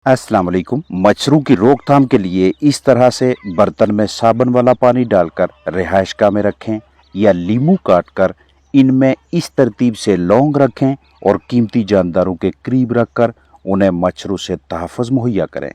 अस्सलाम वालेकुम। मच्छरों की रोकथाम के लिए इस तरह से बर्तन में साबुन वाला पानी डालकर रिहायशगाह में रखें या लीमू काटकर इनमें इस तरतीब से लौंग रखें और कीमती जानदारों के करीब रखकर उन्हें मच्छरों से तहफ़्फ़ुज़ मुहैया करें।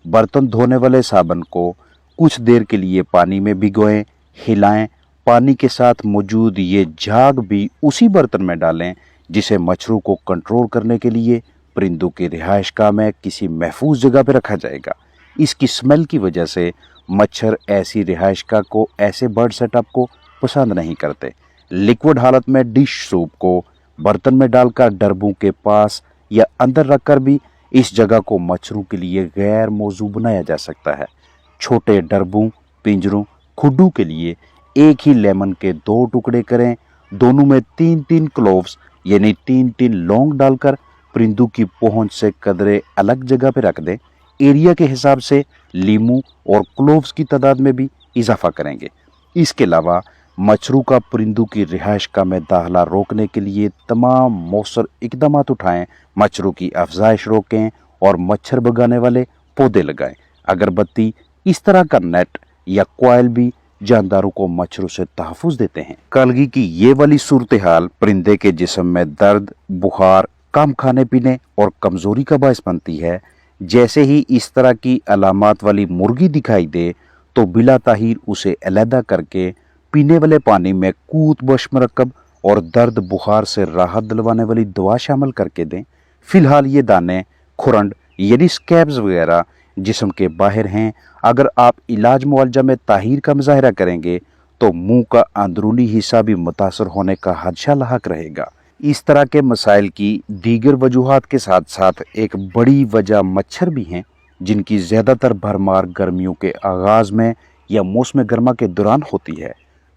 बर्तन धोने वाले साबुन को कुछ देर के लिए पानी में भिगोएं, हिलाएं। पानी के साथ मौजूद ये झाग भी उसी बर्तन में डालें जिसे मच्छरों को कंट्रोल करने के लिए परिंदों की रिहायशगाह में किसी महफूज जगह पर रखा जाएगा। इसकी स्मेल की वजह से मच्छर ऐसी रिहायशगाह को, ऐसे बर्ड सेटअप को पसंद नहीं करते। लिक्विड हालत में डिश सोप को बर्तन में डालकर डरबों के पास या अंदर रखकर भी इस जगह को मच्छरों के लिए गैर मौजू बनाया जा सकता है। छोटे डरबों, पिंजरों, खुड्डू के लिए एक ही लेमन के 2 टुकड़े करें। दोनों में 3-3 क्लोव्स यानी 3-3 लौंग डालकर परिंदों की पहुंच से कदरे अलग जगह पर रख दें। एरिया के हिसाब से लीमू और क्लोव्स की तादाद में भी इजाफा करेंगे। इसके अलावा मच्छरों का परिंदों की रिहायशगाह में दाखिला रोकने के लिए तमाम मौसर इकदाम उठाएं। मच्छरों की अफजाइश रोकें और मच्छर भगाने वाले पौधे लगाएं। अगरबत्ती, इस तरह का नेट या कॉइल भी जानदारों को मच्छरों से तहफ़्फ़ुज़ देते हैं। कलगी की ये वाली सूरत हाल परिंदे के जिस्म में दर्द, बुखार, कम खाने पीने और कमजोरी का बायस बनती है। जैसे ही इस तरह की अलामात वाली मुर्गी दिखाई दे तो बिला ताहीर उसे अलहदा करके पीने वाले पानी में कूत बशमरकब और दर्द बुखार से राहत दिलवाने वाली दवा शामिल करके दें। फिलहाल ये दाने खुरंड यानी स्कैब्स वगैरह जिस्म के बाहर हैं। अगर आप इलाज मुआवजा में ताहीर का मुजाहरा करेंगे तो मुंह का अंदरूनी हिस्सा भी मुतासर होने का खदशा लाहक रहेगा। इस तरह के मसाइल की दीगर वजूहात के साथ साथ एक बड़ी वजह मच्छर भी हैं, जिनकी ज़्यादातर भरमार गर्मियों के आगाज़ में या मौसम गर्मा के दौरान होती है।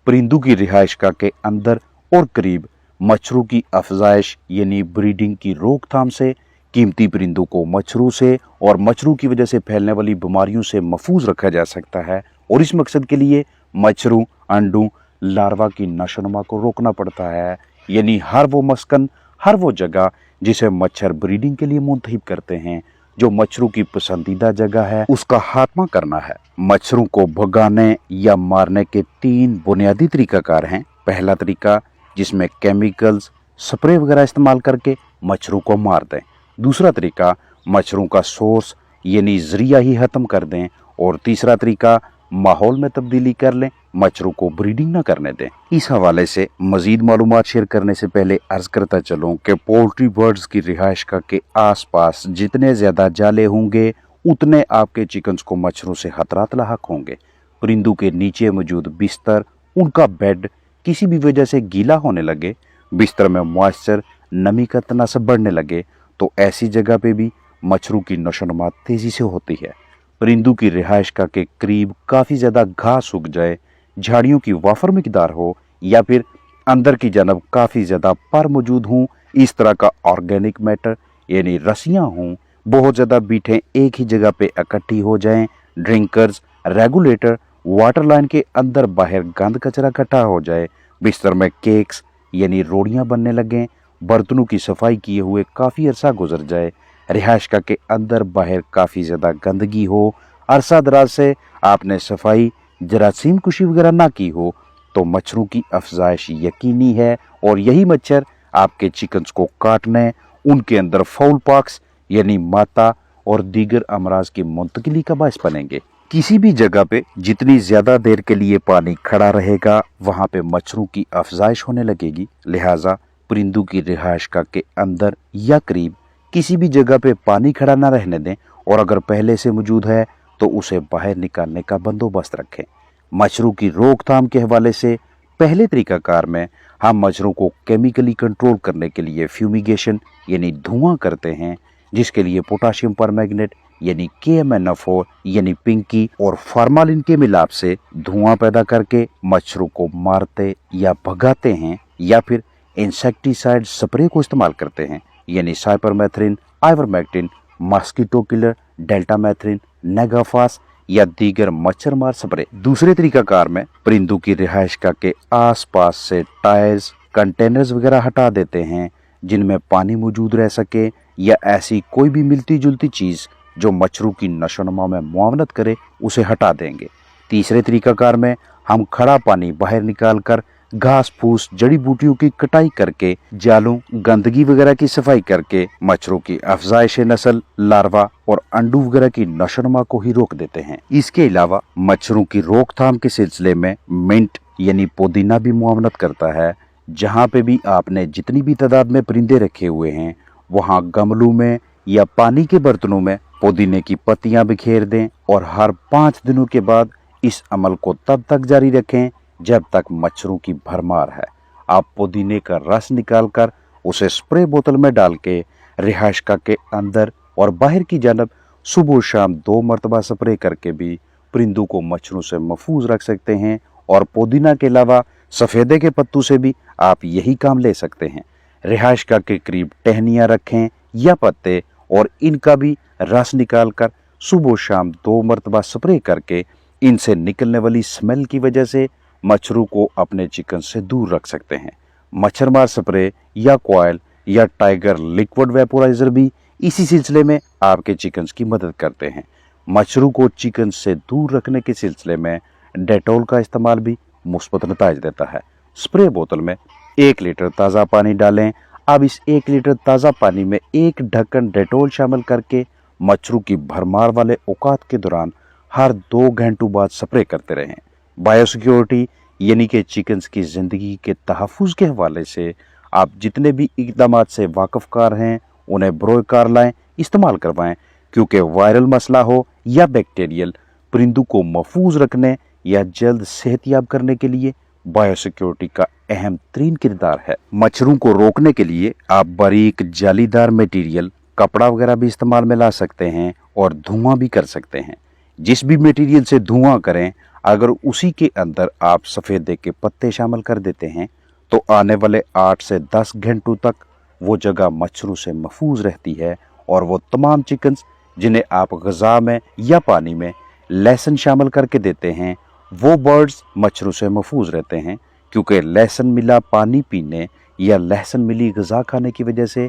परिंदों की रिहायशगाह के अंदर और करीब मच्छरों की अफजाइश यानी ब्रीडिंग की रोकथाम से कीमती परिंदों को मच्छरों से और मच्छरों की वजह से फैलने वाली बीमारियों से महफूज रखा जा सकता है। और इस मकसद के लिए मच्छरों, अंडों, लार्वा की नशोनुमा को रोकना पड़ता है। यानी हर वो मस्कन, हर वो जगह जिसे मच्छर ब्रीडिंग के लिए मुंतखब करते हैं, जो मच्छरों की पसंदीदा जगह है, उसका खात्मा करना है। मच्छरों को भगाने या मारने के 3 बुनियादी तरीकाकार हैं। पहला तरीका, जिसमें केमिकल्स, स्प्रे वगैरह इस्तेमाल करके मच्छरों को मार दें। दूसरा तरीका, मच्छरों का सोर्स यानी जरिया ही खत्म कर दें। और तीसरा तरीका, माहौल में तब्दीली कर लें, मच्छरों को ब्रीडिंग न करने दें। इस हवाले से मजीद मालूमात शेयर करने से पहले अर्ज करता चलूं कि पोल्ट्री बर्ड्स की रिहायशगाह के आसपास जितने ज्यादा जाले होंगे उतने आपके चिकन्स को मच्छरों से खतरात लाहक होंगे। परिंदों के नीचे मौजूद बिस्तर, उनका बेड किसी भी वजह से गीला होने लगे, बिस्तर में मॉइस्चर, नमी का तनासब बढ़ने लगे तो ऐसी जगह पे भी मच्छरों की नशोनुमा तेजी से होती है। परिंदों की रिहायशगाह के करीब काफ़ी ज़्यादा घास उग जाए, झाड़ियों की वाफर मिकदार हो या फिर अंदर की जानब काफ़ी ज़्यादा पर मौजूद हों, इस तरह का ऑर्गेनिक मैटर यानी रस्सियाँ हों, बहुत ज़्यादा बीटें एक ही जगह पे इकट्ठी हो जाएं, ड्रिंकर्स, रेगुलेटर, वाटर लाइन के अंदर बाहर गंद कचरा इकट्ठा हो जाए, बिस्तर में केक्स यानी रोड़ियाँ बनने लगें, बर्तनों की सफाई किए हुए काफ़ी अरसा गुजर जाए, रिहायशगाह के अंदर बाहर काफ़ी ज़्यादा गंदगी हो, अरसा दराज से आपने सफाई, जरासीम कुशी वगैरह ना की हो, तो मच्छरों की अफजाइश यकीनी है। और यही मच्छर आपके चिकन्स को काटने, उनके अंदर फाउल पॉक्स यानी माता और दीगर अमराज की मुंतकिली का बायस बनेंगे। किसी भी जगह पे जितनी ज़्यादा देर के लिए पानी खड़ा रहेगा वहाँ पे मच्छरों की अफजाइश होने लगेगी। लिहाजा परिंदों की रिहायशगाह के अंदर या करीब किसी भी जगह पे पानी खड़ा ना रहने दें और अगर पहले से मौजूद है तो उसे बाहर निकालने का बंदोबस्त रखें। मच्छरों की रोकथाम के हवाले से पहले तरीकाकार में हम मच्छरों को केमिकली कंट्रोल करने के लिए फ्यूमिगेशन यानी धुआं करते हैं, जिसके लिए पोटाशियम परमैंगनेट यानी KMnO4 यानी पिंकी और फार्मालिन के मिलाप से धुआं पैदा करके मच्छरों को मारते या भगाते हैं। या फिर इंसेक्टिसाइड स्प्रे को इस्तेमाल करते हैं यानी cypermethrin, ivermectin, mosquito killer, deltamethrin, नेगाफास या दीगर मच्छर मार स्प्रे। दूसरे तरीकाकार में परिंदों की रिहायशगाह के आसपास से टायर्स, कंटेनर्स वगैरह हटा देते हैं जिनमें पानी मौजूद रह सके या ऐसी कोई भी मिलती जुलती चीज जो मच्छरों की नशोनुमा में मुआवनत करे उसे हटा देंगे। तीसरे तरीकाकार में हम खड़ा पानी बाहर निकाल कर घास फूस जड़ी बूटियों की कटाई करके, जालों गंदगी वगैरह की सफाई करके मच्छरों की अफजाइश नस्ल, लार्वा और अंडू वगैरह की नशोनुमा को ही रोक देते हैं। इसके अलावा मच्छरों की रोकथाम के सिलसिले में मिंट यानी पुदीना भी मुआवनत करता है। जहाँ पे भी आपने जितनी भी तादाद में परिंदे रखे हुए हैं वहाँ गमलों में या पानी के बर्तनों में पुदीने की पत्तियां बिखेर दें और हर 5 दिनों के बाद इस अमल को तब तक जारी रखें जब तक मच्छरों की भरमार है। आप पुदीने का रस निकालकर उसे स्प्रे बोतल में डाल के रिहायशगाह के अंदर और बाहर की जानब सुबह शाम 2 मरतबा स्प्रे करके भी परिंदों को मच्छरों से महफूज रख सकते हैं। और पुदीना के अलावा सफेदे के पत्तों से भी आप यही काम ले सकते हैं। रिहायशगाह के करीब टहनियाँ रखें या पत्ते और इनका भी रस निकालकर सुबह शाम 2 मरतबा स्प्रे करके इनसे निकलने वाली स्मेल की वजह से मच्छरों को अपने चिकन से दूर रख सकते हैं। मच्छरमार स्प्रे या कॉयल या टाइगर लिक्विड वेपोराइजर भी इसी सिलसिले में आपके चिकन्स की मदद करते हैं। मच्छरों को चिकन से दूर रखने के सिलसिले में डेटॉल का इस्तेमाल भी मुस्बत नतीजे देता है। स्प्रे बोतल में 1 लीटर ताज़ा पानी डालें। अब इस 1 लीटर ताज़ा पानी में 1 ढक्कन डेटॉल शामिल करके मच्छरों की भरमार वाले औकात के दौरान हर 2 घंटों बाद स्प्रे करते रहें। बायोसिक्योरिटी यानी कि चिकन्स की ज़िंदगी के तहफ़्फ़ुज़ के हवाले से आप जितने भी इक़दामात से वाक़फ़कार हैं उन्हें बरोए कार लाएँ, इस्तेमाल करवाएँ, क्योंकि वायरल मसला हो या बैक्टीरियल, परिंदों को महफूज रखने या जल्द सेहतयाब करने के लिए बायोसिक्योरिटी का अहम तरीन किरदार है। मच्छरों को रोकने के लिए आप बारीक जालीदार मटेरियल, कपड़ा वगैरह भी इस्तेमाल में ला सकते हैं और धुआं भी कर सकते हैं। जिस भी मटेरियल से धुआं करें, अगर उसी के अंदर आप सफ़ेदे के पत्ते शामिल कर देते हैं तो आने वाले 8 से 10 घंटों तक वो जगह मच्छरों से महफूज रहती है और वो तमाम चिकन्स जिन्हें आप ग़िज़ा में या पानी में लहसुन शामिल करके देते हैं, वो बर्ड्स मच्छरों से महफूज रहते हैं, क्योंकि लहसुन मिला पानी पीने या लहसुन मिली ग़िज़ा खाने की वजह से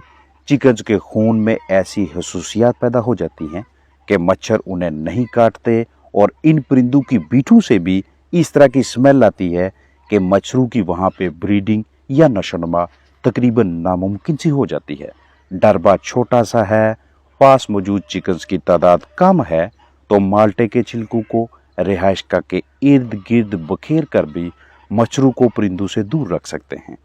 चिकन्स के खून में ऐसी खसूसियात पैदा हो जाती हैं कि मच्छर उन्हें नहीं काटते और इन परिंदों की बीठों से भी इस तरह की स्मेल आती है कि मच्छरों की वहाँ पे ब्रीडिंग या नशोनुमा तकरीबन नामुमकिन सी हो जाती है। डरबा छोटा सा है, पास मौजूद चिकन्स की तादाद कम है, तो माल्टे के छिलकों को रिहायशगाह के इर्द गिर्द बखेर कर भी मच्छरों को परिंदों से दूर रख सकते हैं।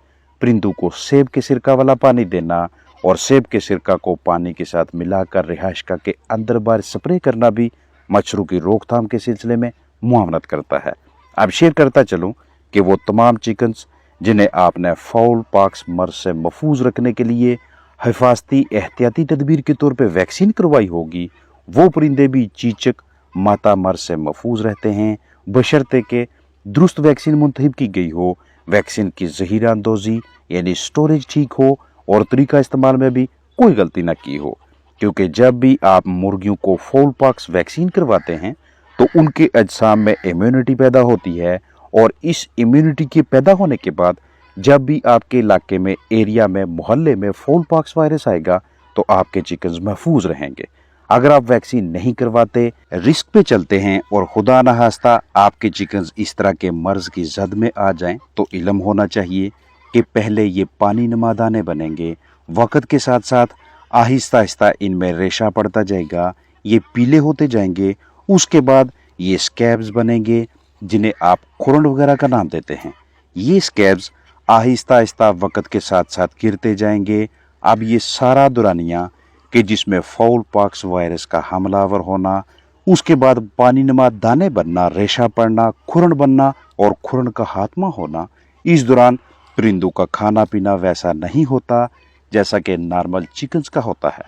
परिंदों को सेब के सिरका वाला पानी देना और सेब के सिरका को पानी के साथ मिलाकर रिहायशगाह के अंदर बाहर स्प्रे करना भी मच्छरों की रोकथाम के सिलसिले में मुआवनत करता है। अब शेयर करता चलूं कि वो तमाम चिकन्स जिन्हें आपने फाउल पॉक्स मर्ज से महफूज रखने के लिए हिफाजती एहतियाती तदबीर के तौर पर वैक्सीन करवाई होगी, वो परिंदे भी चीचक माता मर्ज से महफूज रहते हैं, बशर्ते के दुरुस्त वैक्सीन मुंतखब की गई हो, वैक्सीन की ज़हीरा अंदोज़ी यानी स्टोरेज ठीक हो और तरीका इस्तेमाल में भी कोई गलती न की हो। क्योंकि जब भी आप मुर्गियों को फाउल पॉक्स वैक्सीन करवाते हैं तो उनके अजसाम में इम्यूनिटी पैदा होती है और इस इम्यूनिटी के पैदा होने के बाद जब भी आपके इलाके में, एरिया में, मोहल्ले में फाउल पॉक्स वायरस आएगा तो आपके चिकन्स महफूज रहेंगे। अगर आप वैक्सीन नहीं करवाते, रिस्क पे चलते हैं और खुदा न खास्ता आपके चिकन्स इस तरह के मर्ज की जद में आ जाएं, तो इल्म होना चाहिए कि पहले ये पानी नुमा दाने बनेंगे, वक्त के साथ साथ आहिस्ता आहिस्ता इनमें रेशा पड़ता जाएगा, ये पीले होते जाएंगे, उसके बाद ये स्कैब्स बनेंगे जिन्हें आप खुरन वगैरह का नाम देते हैं। ये स्कैब्स आहिस्ता आहिस्ता वक्त के साथ साथ गिरते जाएंगे। अब ये सारा दुरानिया कि जिसमें फाउल पॉक्स वायरस का हमलावर होना, उसके बाद पानी नुमा दाने बनना, रेशा पड़ना, खुरन बनना और खुरन का खात्मा होना, इस दौरान परिंदों का खाना पीना वैसा नहीं होता जैसा कि नॉर्मल चिकन्स का होता है,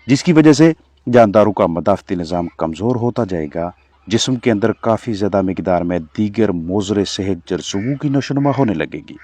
जिसकी वजह से जानदारों का मदाफ़ती निज़ाम कमज़ोर होता जाएगा। जिस्म के अंदर काफ़ी ज़्यादा मिकदार में दीगर मोज़रे सेहत जरसूगों की नशोनुमा होने लगेगी।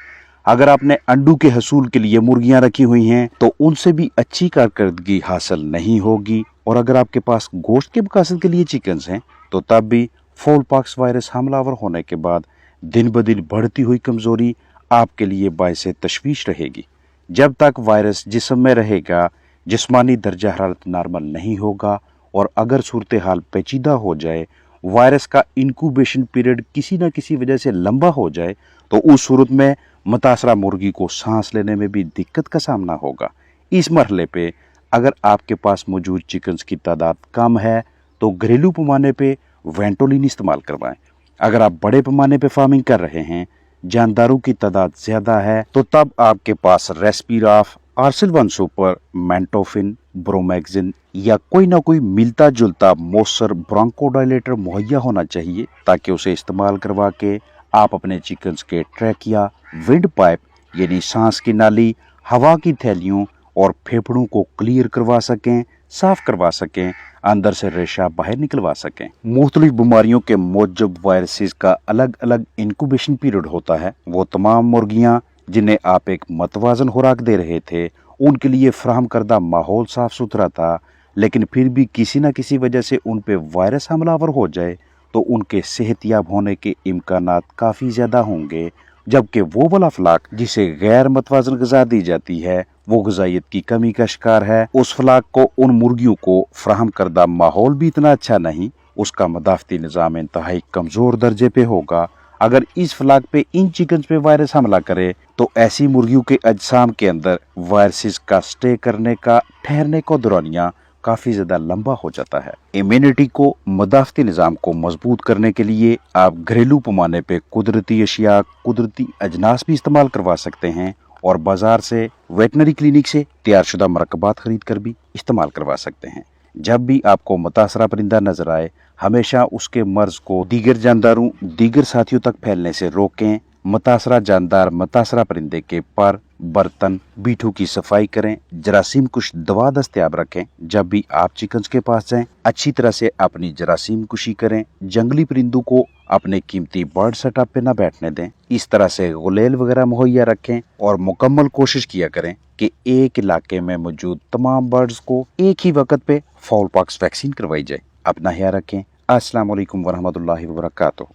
अगर आपने अंडों के हसूल के लिए मुर्गियां रखी हुई हैं तो उनसे भी अच्छी कारकर्दगी हासिल नहीं होगी, और अगर आपके पास गोश्त के मकासद के लिए चिकन्स हैं तो तब भी फाउल पॉक्स वायरस हमलावर होने के बाद दिन ब दिन बढ़ती हुई कमज़ोरी आपके लिए बायस तशवीश रहेगी। जब तक वायरस जिस्म में रहेगा, जिस्मानी दर्जा हरारत नॉर्मल नहीं होगा और अगर सूरत हाल पेचीदा हो जाए, वायरस का इंक्यूबेशन पीरियड किसी न किसी वजह से लंबा हो जाए, तो उस सूरत में मुतासरा मुर्गी को सांस लेने में भी दिक्कत का सामना होगा। इस मरहले पे अगर आपके पास मौजूद चिकन्स की तादाद कम है तो घरेलू पैमाने पे वेंटोलिन इस्तेमाल करवाएं। अगर आप बड़े पैमाने पे फार्मिंग कर रहे हैं, जानदारों की तादाद ज्यादा है, तो तब आपके पास रेस्पिराफ, आर्सिल-1 सुपर, मेंटोफिन, ब्रोमैक्सिन या कोई ना कोई मिलता जुलता मोसर ब्रोंकोडायलेटर मुहैया होना चाहिए, ताकि उसे इस्तेमाल करवा के आप अपने चिकन्स के ट्रैकिया, विंड पाइप यानी सांस की नाली, हवा की थैलियों और फेफड़ों को क्लियर करवा सकें, साफ करवा सकें, अंदर से रेशा बाहर निकलवा सकें। मुख्तलिफ बीमारियों के मौजूद वायरसेस का अलग अलग इंक्यूबेशन पीरियड होता है। वो तमाम मुर्गियां जिन्हें आप एक मतवाजन खुराक दे रहे थे, उनके लिए फराहम करदा माहौल साफ सुथरा था, लेकिन फिर भी किसी न किसी वजह से उन पे वायरस हमलावर हो जाए तो उनके सेहतयाब होने के इम्कानात काफ़ी ज़्यादा होंगे, जबकि वो वाला फलाक जिसे गैर मतवाजन ग़िज़ा दी जाती है, वो ग़िज़ाइयत की कमी का शिकार है। उस फलाक को, उन मुर्गियों को फराहम करदा माहौल भी इतना अच्छा नहीं, उसका मदाफ़ती निज़ाम इंतहाई कमज़ोर दर्जे पे होगा। अगर इस फलाक पे, इन चिकन्स पे वायरस हमला करे तो ऐसी मुर्गियों के अजसाम के अंदर वायरसेस का स्टे करने का, ठहरने का दौरानिया काफ़ी ज़्यादा लंबा हो जाता है। इम्यूनिटी को, मदाफ़ती निज़ाम को मजबूत करने के लिए आप घरेलू पैमाने पे कुदरती अशिया, कुदरती अजनास भी इस्तेमाल करवा सकते हैं और बाजार से, वेटनरी क्लिनिक से तैयार शुदा मरकबात खरीद कर भी इस्तेमाल करवा सकते हैं। जब भी आपको मुतासरा परिंदा नजर आए, हमेशा उसके मर्ज को दीगर जानदारों, दीगर साथियों तक फैलने से रोकें। मुतासरा जानदार मुतासरा परिंदे के पर, बर्तन, बीठू की सफाई करें। जरासीम कुश दवा दस्तयाब रखें। जब भी आप चिकन्स के पास जाएं, अच्छी तरह से अपनी जरासीम कुशी करें। जंगली परिंदों को अपने कीमती बर्ड सेटअप पे न बैठने दें। इस तरह से गुलेल वगैरह मुहैया रखें और मुकम्मल कोशिश किया करें कि एक इलाके में मौजूद तमाम बर्ड्स को एक ही वक्त पे फाउल पॉक्स वैक्सीन करवाई जाए। अपना ख्याल रखें। अस्सलाम वालेकुम वरहमतुल्लाहि वबरकातुहू।